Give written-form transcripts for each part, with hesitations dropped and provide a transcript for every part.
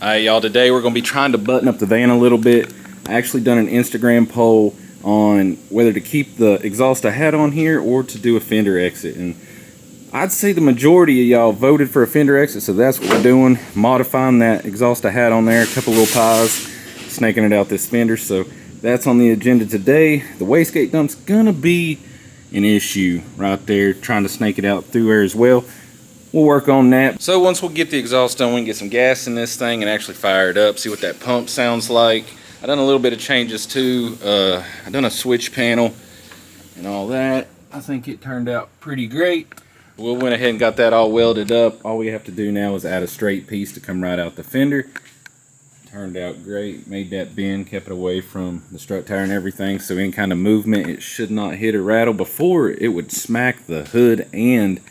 Alright y'all, today we're going to be trying to button up the van a little bit. I actually done an Instagram poll on whether to keep the exhaust I had on here or to do a fender exit. And I'd say the majority of y'all voted for a fender exit, so that's what we're doing. Modifying that exhaust I had on there, a couple little pies, snaking it out this fender. So that's on the agenda today. The wastegate dump's going to be an issue right there, trying to snake it out through there as well. We'll work on that. So once we get the exhaust done, we can get some gas in this thing and actually fire it up, see what that pump sounds like. I done a little bit of changes too. I done a switch panel and all that. I think it turned out pretty great. We went ahead and got that all welded up. All we have to do now is add a straight piece to come right out the fender. Turned out great. Made that bend, kept it away from the strut tire and everything, so any kind of movement, it should not hit or rattle. Before, it would smack the hood and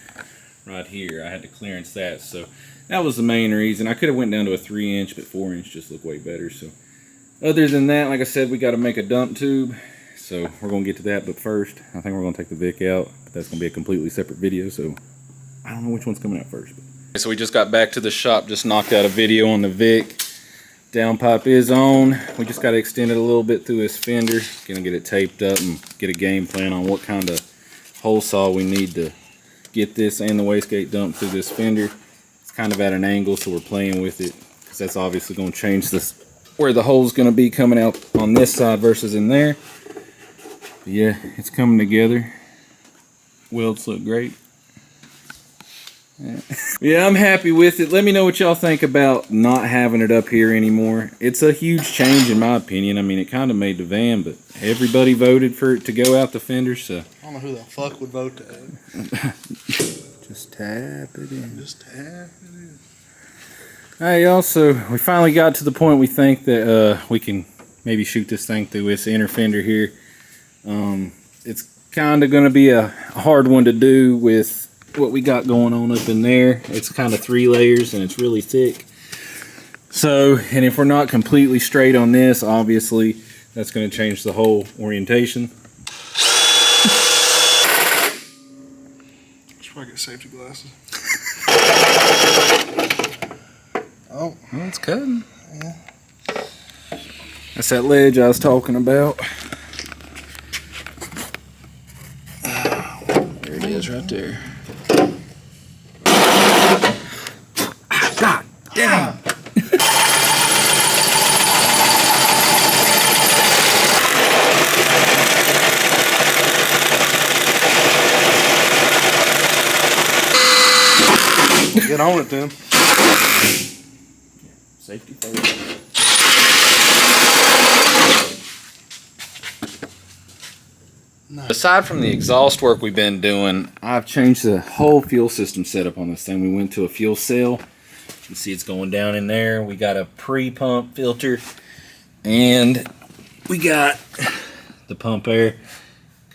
right here. I had to clearance that, so that was the main reason. I could have went down to a 3-inch, but 4-inch just looked way better. So other than that, like I said, we got to make a dump tube, so we're going to get to that. But first, I think we're going to take the Vic out, but that's going to be a completely separate video, so I don't know which one's coming out first. So we just got back to the shop, just knocked out a video on the Vic. Downpipe is on. We just got to extend it a little bit through this fender. Gonna get it taped up and get a game plan on what kind of hole saw we need to get this and the wastegate dumped through this fender. It's kind of at an angle, so we're playing with it because that's obviously going to change this where the hole's going to be coming out on this side versus in there. But yeah, it's coming together. Welds look great. Yeah, I'm happy with it. Let me know what y'all think about not having it up here anymore. It's a huge change in my opinion. I mean, it kind of made the van, but everybody voted for it to go out the fender, so I don't know who the fuck would vote to add. Just tap it in. Just tap it in. Alright y'all, so we finally got to the point we think that we can maybe shoot this thing through this inner fender here. It's kind of going to be a hard one to do with what we got going on up in there. It's kind of 3 layers and it's really thick. So, and if we're not completely straight on this, obviously that's going to change the whole orientation. Should probably get safety glasses. Oh, well, it's cutting. Yeah. That's that ledge I was talking about. There it is right there. God damn. Get on it then. Safety first. No. Aside from the exhaust work we've been doing, I've changed the whole fuel system setup on this thing. We went to a fuel cell. You can see it's going down in there. We got a pre-pump filter, and we got the pump air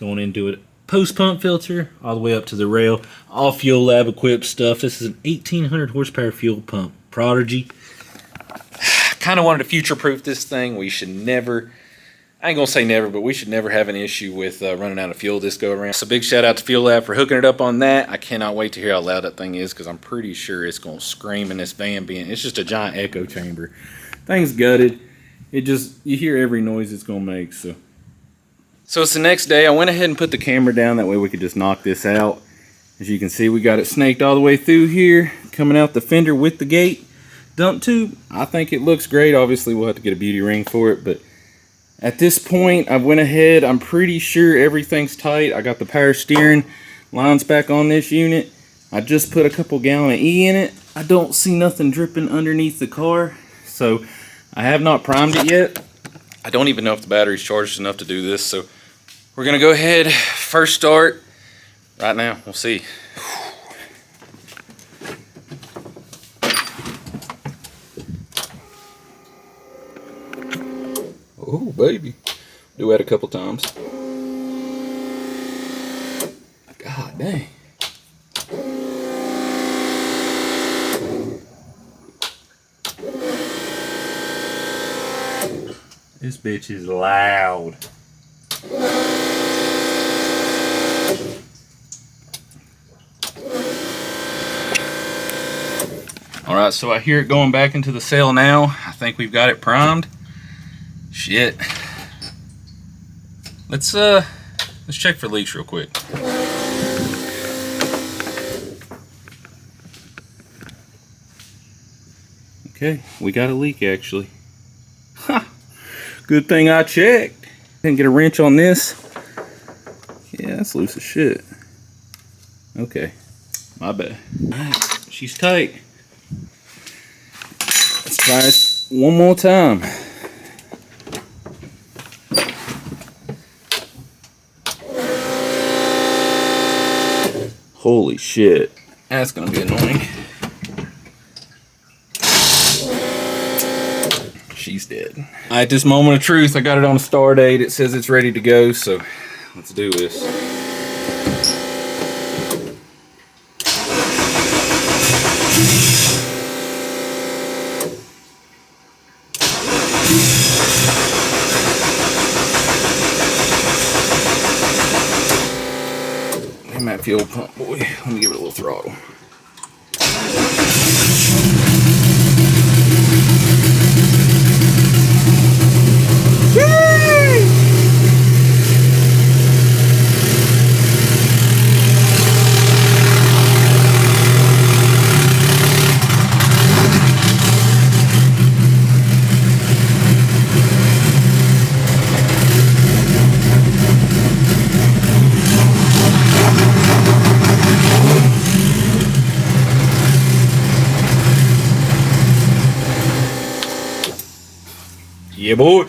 going into it. Post-pump filter all the way up to the rail. All Fuelab equipped stuff. This is an 1800 horsepower fuel pump. PRODIGY. Kind of wanted to future-proof this thing. We should never, I ain't gonna say never, but we should never have an issue with running out of fuel this go around. So big shout out to Fuelab for hooking it up on that. I cannot wait to hear how loud that thing is because I'm pretty sure it's gonna scream in this van being, it's just a giant echo chamber. Thing's gutted. It just, you hear every noise it's gonna make. So it's the next day. I went ahead and put the camera down, that way we could just knock this out. As you can see, we got it snaked all the way through here, coming out the fender with the gate dump tube. I think it looks great. Obviously we'll have to get a beauty ring for it, but at this point I went ahead, I'm pretty sure everything's tight. I got the power steering lines back on this unit. I just put a couple gallon of E in it. I don't see nothing dripping underneath the car, so I have not primed it yet. I don't even know if the battery's charged enough to do this, so we're gonna go ahead, first start right now. We'll see. Oh baby, do that a couple times. God dang. This bitch is loud. Alright, so I hear it going back into the cell now. I think we've got it primed. Shit. Let's check for leaks real quick. Okay, we got a leak actually. Ha! Good thing I checked. Didn't get a wrench on this. Yeah, that's loose as shit. Okay, my bad. Alright, she's tight. Let's try this one more time. Holy shit. That's gonna be annoying. She's dead. At this moment of truth, I got it on a star date. It says it's ready to go, so let's do this. Damn that fuel pump, boy. Let me give it a little throttle. Yeah, boy.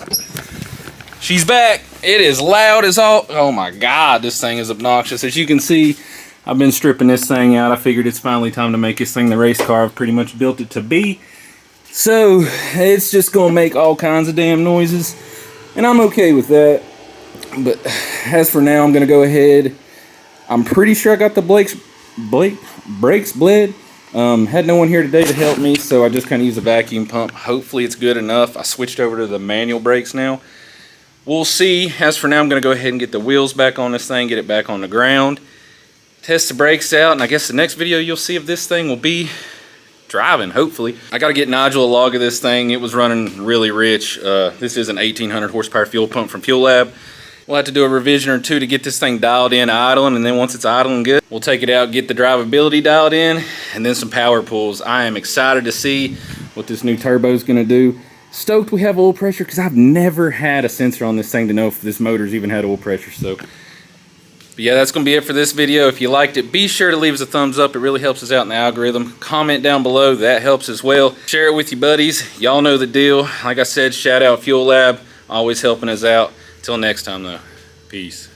She's back. It is loud as all. Oh my God, this thing is obnoxious. As you can see, I've been stripping this thing out. I figured it's finally time to make this thing the race car I've pretty much built it to be. So it's just gonna make all kinds of damn noises, and I'm okay with that. But as for now, I'm gonna go ahead. I'm pretty sure I got the brakes bled. Had no one here today to help me, so I just kind of use a vacuum pump. Hopefully it's good enough. I switched over to the manual brakes now. We'll see. As for now, I'm going to go ahead and get the wheels back on this thing, get it back on the ground, test the brakes out, and I guess the next video you'll see of this thing will be driving, hopefully. I got to get Nigel a log of this thing. It was running really rich. This is an 1800 horsepower fuel pump from Fuelab. We'll have to do a revision or two to get this thing dialed in idling, and then once it's idling good, we'll take it out, get the drivability dialed in, and then some power pulls. I am excited to see what this new turbo is going to do. Stoked we have oil pressure, because I've never had a sensor on this thing to know if this motor's even had oil pressure. So, but yeah, that's going to be it for this video. If you liked it, be sure to leave us a thumbs up. It really helps us out in the algorithm. Comment down below. That helps as well. Share it with your buddies. Y'all know the deal. Like I said, shout out Fuelab. Always helping us out. Till next time, though. Peace.